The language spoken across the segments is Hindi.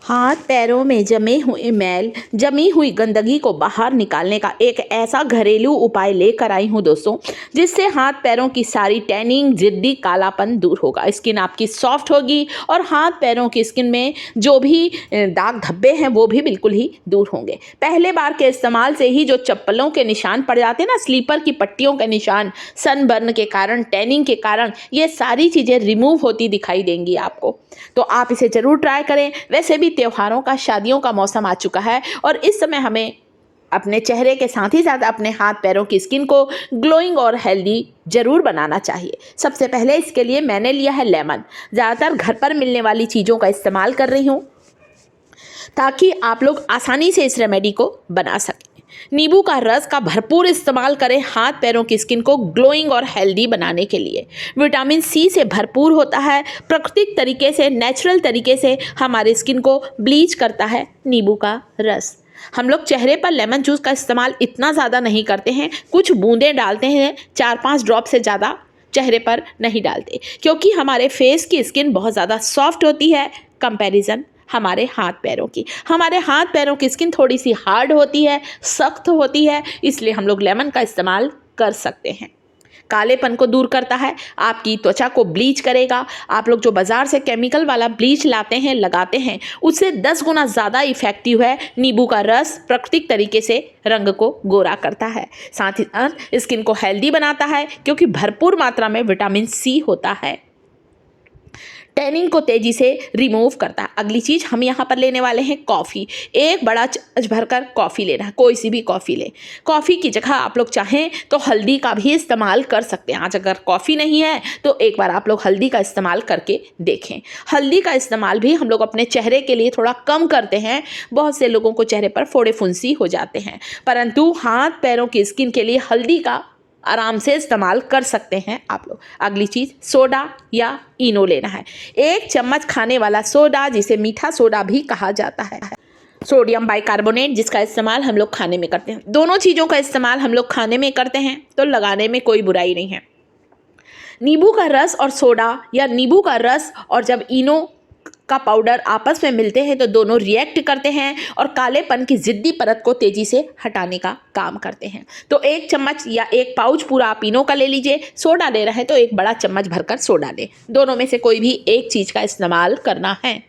हाथ पैरों में जमे हुए मैल, जमी हुई गंदगी को बाहर निकालने का एक ऐसा घरेलू उपाय लेकर आई हूँ दोस्तों, जिससे हाथ पैरों की सारी टैनिंग, जिद्दी, कालापन दूर होगा। स्किन आपकी सॉफ्ट होगी और हाथ पैरों की स्किन में जो भी दाग धब्बे हैं वो भी बिल्कुल ही दूर होंगे। पहले बार के इस्तेमाल से ही जो चप्पलों के निशान पड़ जाते हैं ना, स्लीपर की पट्टियों के निशान, सनबर्न के कारण, टैनिंग के कारण, ये सारी चीज़ें रिमूव होती दिखाई देंगी आपको। तो आप इसे ज़रूर ट्राई करें। वैसे भी त्योहारों का, शादियों का मौसम आ चुका है और इस समय हमें अपने चेहरे के साथ ही साथ अपने हाथ पैरों की स्किन को ग्लोइंग और हेल्दी जरूर बनाना चाहिए। सबसे पहले इसके लिए मैंने लिया है लेमन। ज़्यादातर घर पर मिलने वाली चीज़ों का इस्तेमाल कर रही हूँ ताकि आप लोग आसानी से इस रेमेडी को बना सकें। नींबू का रस का भरपूर इस्तेमाल करें हाथ पैरों की स्किन को ग्लोइंग और हेल्दी बनाने के लिए। विटामिन सी से भरपूर होता है, प्राकृतिक तरीके से, नेचुरल तरीके से हमारे स्किन को ब्लीच करता है नींबू का रस। हम लोग चेहरे पर लेमन जूस का इस्तेमाल इतना ज़्यादा नहीं करते हैं, कुछ बूंदें डालते हैं, 4-5 ड्रॉप से ज़्यादा चेहरे पर नहीं डालते, क्योंकि हमारे फेस की स्किन बहुत ज़्यादा सॉफ्ट होती है कंपैरिजन हमारे हाथ पैरों की। हमारे हाथ पैरों की स्किन थोड़ी सी हार्ड होती है, सख्त होती है, इसलिए हम लोग लेमन का इस्तेमाल कर सकते हैं। कालेपन को दूर करता है, आपकी त्वचा को ब्लीच करेगा। आप लोग जो बाज़ार से केमिकल वाला ब्लीच लाते हैं, लगाते हैं, उससे 10 गुना ज़्यादा इफ़ेक्टिव है नींबू का रस। प्राकृतिक तरीके से रंग को गोरा करता है, साथ ही साथ स्किन को हेल्दी बनाता है, क्योंकि भरपूर मात्रा में विटामिन सी होता है। टैनिंग को तेजी से रिमूव करता है। अगली चीज़ हम यहाँ पर लेने वाले हैं कॉफ़ी। एक बड़ा चम्मच भरकर कॉफ़ी लेना है, कोई सी भी कॉफ़ी लें। कॉफ़ी की जगह आप लोग चाहें तो हल्दी का भी इस्तेमाल कर सकते हैं। आज अगर कॉफ़ी नहीं है तो एक बार आप लोग हल्दी का इस्तेमाल करके देखें। हल्दी का इस्तेमाल भी हम लोग अपने चेहरे के लिए थोड़ा कम करते हैं। बहुत से लोगों को चेहरे पर फोड़े फुंसी हो जाते हैं, परंतु हाथ पैरों की स्किन के लिए हल्दी का आराम से इस्तेमाल कर सकते हैं आप लोग। अगली चीज़ सोडा या इनो लेना है। 1 चम्मच खाने वाला सोडा, जिसे मीठा सोडा भी कहा जाता है, सोडियम बाइकार्बोनेट, जिसका इस्तेमाल हम लोग खाने में करते हैं। दोनों चीज़ों का इस्तेमाल हम लोग खाने में करते हैं तो लगाने में कोई बुराई नहीं है। नींबू का रस और सोडा, या नींबू का रस और जब इनो का पाउडर आपस में मिलते हैं तो दोनों रिएक्ट करते हैं और कालेपन की जिद्दी परत को तेजी से हटाने का काम करते हैं। तो 1 चम्मच या 1 पाउच पूरा आप इनो का ले लीजिए। सोडा ले रहे हैं तो 1 बड़ा चम्मच भरकर सोडा लें। दोनों में से कोई भी एक चीज़ का इस्तेमाल करना है।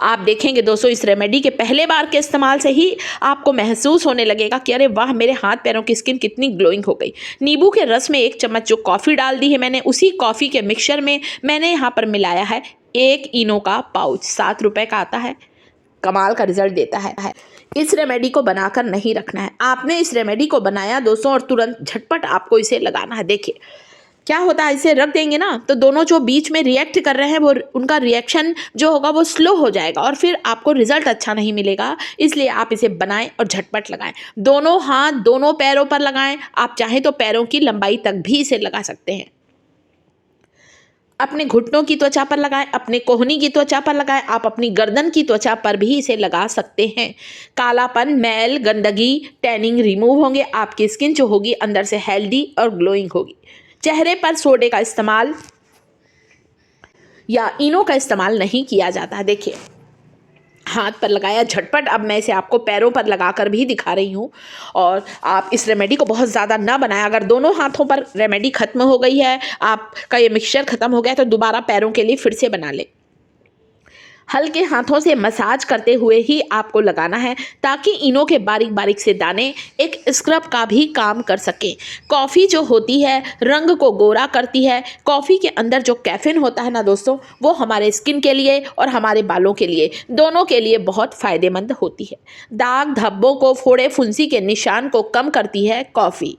आप देखेंगे दोस्तों, इस रेमेडी के पहले बार के इस्तेमाल से ही आपको महसूस होने लगेगा कि अरे वाह, मेरे हाथ पैरों की स्किन कितनी ग्लोइंग हो गई। नींबू के रस में 1 चम्मच जो कॉफ़ी डाल दी है मैंने, उसी कॉफ़ी के मिक्सचर में मैंने यहाँ पर मिलाया है 1 इनो का पाउच। 7 रुपए का आता है, कमाल का रिजल्ट देता है। इस रेमेडी को बनाकर नहीं रखना है, आपने इस रेमेडी को बनाया दोस्तों और तुरंत झटपट आपको इसे लगाना है। देखिए क्या होता है, इसे रख देंगे ना तो दोनों जो बीच में रिएक्ट कर रहे हैं वो उनका रिएक्शन जो होगा वो स्लो हो जाएगा और फिर आपको रिजल्ट अच्छा नहीं मिलेगा। इसलिए आप इसे बनाएं और झटपट लगाएं। दोनों हाथ दोनों पैरों पर लगाएं। आप चाहें तो पैरों की लंबाई तक भी इसे लगा सकते हैं। अपने घुटनों की त्वचा पर लगाएं, अपने कोहनी की त्वचा पर लगाएं, आप अपनी गर्दन की त्वचा पर भी इसे लगा सकते हैं। कालापन, मैल, गंदगी, टैनिंग रिमूव होंगे। आपकी स्किन जो होगी अंदर से हेल्दी और ग्लोइंग होगी। चेहरे पर सोडे का इस्तेमाल या इनो का इस्तेमाल नहीं किया जाता है। देखिए हाथ पर लगाया झटपट। अब मैं इसे आपको पैरों पर लगाकर भी दिखा रही हूँ। और आप इस रेमेडी को बहुत ज़्यादा ना बनाएं। अगर दोनों हाथों पर रेमेडी खत्म हो गई है, आपका ये मिक्सचर खत्म हो गया, तो दोबारा पैरों के लिए फिर से बना लें। हल्के हाथों से मसाज करते हुए ही आपको लगाना है ताकि इनो के बारीक बारीक से दाने एक स्क्रब का भी काम कर सकें। कॉफ़ी जो होती है रंग को गोरा करती है। कॉफ़ी के अंदर जो कैफीन होता है ना दोस्तों, वो हमारे स्किन के लिए और हमारे बालों के लिए, दोनों के लिए बहुत फ़ायदेमंद होती है। दाग धब्बों को, फोड़े फुंसी के निशान को कम करती है कॉफ़ी।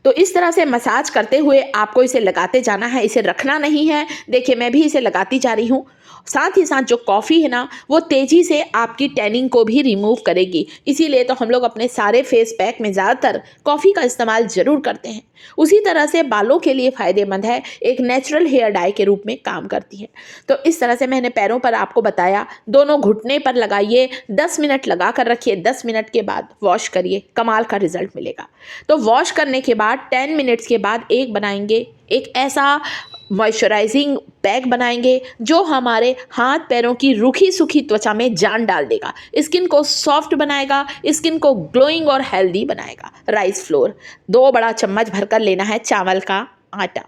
तो इस तरह से मसाज करते हुए आपको इसे लगाते जाना है, इसे रखना नहीं है। देखिए मैं भी इसे लगाती जा रही हूँ। साथ ही साथ जो कॉफ़ी है ना, वो तेज़ी से आपकी टैनिंग को भी रिमूव करेगी। इसीलिए तो हम लोग अपने सारे फेस पैक में ज़्यादातर कॉफ़ी का इस्तेमाल ज़रूर करते हैं। उसी तरह से बालों के लिए फ़ायदेमंद है, एक नेचुरल हेयर डाई के रूप में काम करती है। तो इस तरह से मैंने पैरों पर आपको बताया। दोनों घुटने पर लगाइए, 10 मिनट लगा कर रखिए, 10 मिनट के बाद वॉश करिए, कमाल का रिजल्ट मिलेगा। तो वॉश करने के बाद 10 मिनट्स के बाद एक बनाएंगे एक ऐसा मॉइस्चराइजिंग पैक बनाएंगे जो हमारे हाथ पैरों की रूखी सूखी त्वचा में जान डाल देगा, स्किन को सॉफ्ट बनाएगा, स्किन को ग्लोइंग और हेल्दी बनाएगा। राइस फ्लोर 2 बड़ा चम्मच भरकर लेना है चावल का आटा।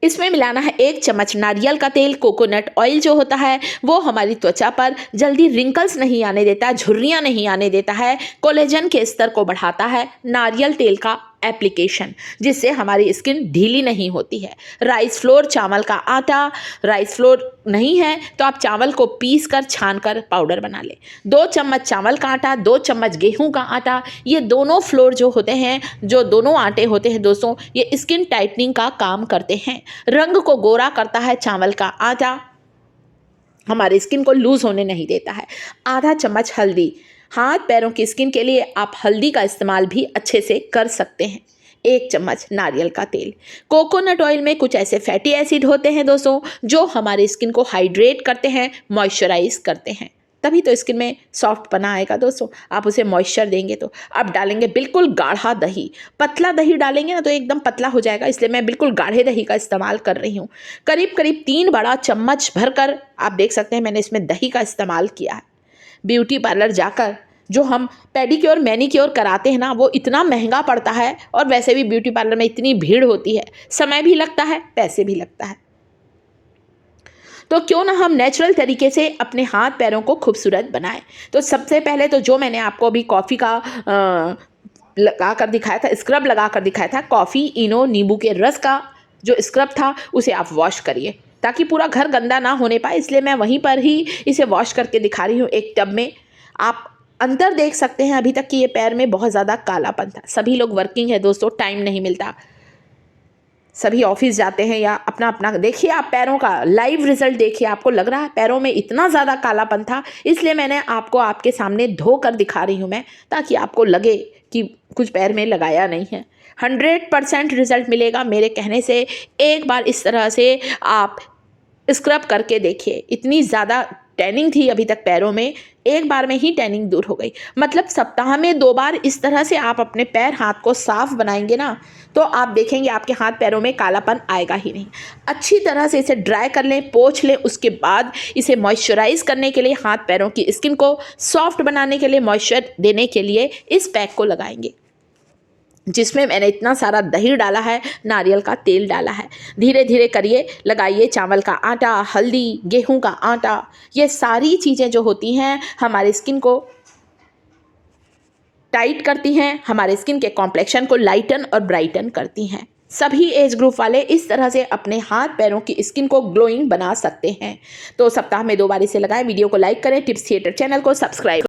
इसमें मिलाना है 1 चम्मच नारियल का तेल। कोकोनट ऑयल जो होता है वो हमारी त्वचा पर जल्दी रिंकल्स नहीं आने देता, झुर्रियाँ नहीं आने देता है, कोलेजन के स्तर को बढ़ाता है नारियल तेल का एप्लीकेशन, जिससे हमारी स्किन ढीली नहीं होती है। राइस फ्लोर चावल का आटा। राइस फ्लोर नहीं है तो आप चावल को पीस कर छान कर पाउडर बना लें। 2 चम्मच चावल का आटा, 2 चम्मच गेहूं का आटा। ये दोनों फ्लोर जो होते हैं, जो दोनों आटे होते हैं दोस्तों, ये स्किन टाइटनिंग का काम करते हैं। रंग को गोरा करता है चावल का आटा, हमारे स्किन को लूज होने नहीं देता है। आधा चम्मच हल्दी। हाथ पैरों की स्किन के लिए आप हल्दी का इस्तेमाल भी अच्छे से कर सकते हैं। 1 चम्मच नारियल का तेल। कोकोनट ऑयल में कुछ ऐसे फैटी एसिड होते हैं दोस्तों जो हमारे स्किन को हाइड्रेट करते हैं, मॉइस्चराइज करते हैं, तभी तो स्किन में सॉफ्ट पना आएगा दोस्तों। आप उसे मॉइस्चर देंगे तो। अब डालेंगे बिल्कुल गाढ़ा दही। पतला दही डालेंगे ना तो एकदम पतला हो जाएगा, इसलिए मैं बिल्कुल गाढ़े दही का इस्तेमाल कर रही हूँ। करीब करीब 3 बड़ा चम्मच भरकर आप देख सकते हैं मैंने इसमें दही का इस्तेमाल किया है। ब्यूटी पार्लर जाकर जो हम पेडिक्योर मैनिक्योर कराते हैं ना, वो इतना महंगा पड़ता है, और वैसे भी ब्यूटी पार्लर में इतनी भीड़ होती है, समय भी लगता है, पैसे भी लगता है। तो क्यों ना हम नेचुरल तरीके से अपने हाथ पैरों को खूबसूरत बनाएं। तो सबसे पहले तो जो मैंने आपको अभी कॉफ़ी का लगा कर दिखाया था, स्क्रब लगा कर दिखाया था, कॉफ़ी इनो नींबू के रस का जो स्क्रब था उसे आप वॉश करिए ताकि पूरा घर गंदा ना होने पाए, इसलिए मैं वहीं पर ही इसे वॉश करके दिखा रही हूँ एक टब में। आप अंतर देख सकते हैं अभी तक कि ये पैर में बहुत ज़्यादा कालापन था। सभी लोग वर्किंग है दोस्तों, टाइम नहीं मिलता, सभी ऑफिस जाते हैं या अपना अपना। देखिए आप पैरों का लाइव रिजल्ट देखिए, आपको लग रहा है पैरों में इतना ज़्यादा कालापन था, इसलिए मैंने आपको आपके सामने धो कर दिखा रही हूँ मैं, ताकि आपको लगे कि कुछ पैर में लगाया नहीं है। 100% रिजल्ट मिलेगा मेरे कहने से। एक बार इस तरह से आप स्क्रब करके देखिए। इतनी ज़्यादा टैनिंग थी अभी तक पैरों में, एक बार में ही टैनिंग दूर हो गई। मतलब सप्ताह में 2 बार इस तरह से आप अपने पैर हाथ को साफ बनाएंगे ना, तो आप देखेंगे आपके हाथ पैरों में कालापन आएगा ही नहीं। अच्छी तरह से इसे ड्राई कर लें, पोंछ लें, उसके बाद इसे मॉइस्चराइज करने के लिए, हाथ पैरों की स्किन को सॉफ्ट बनाने के लिए, मॉइस्चर देने के लिए इस पैक को लगाएंगे, जिसमें मैंने इतना सारा दही डाला है, नारियल का तेल डाला है। धीरे धीरे करिए, लगाइए। चावल का आटा, हल्दी, गेहूं का आटा, ये सारी चीज़ें जो होती हैं हमारे स्किन को टाइट करती हैं, हमारे स्किन के कॉम्प्लेक्शन को लाइटन और ब्राइटन करती हैं। सभी एज ग्रुप वाले इस तरह से अपने हाथ पैरों की स्किन को ग्लोइंग बना सकते हैं। तो सप्ताह में 2 बार इसे लगाएं। वीडियो को लाइक करें, टिप्स थिएटर चैनल को सब्सक्राइब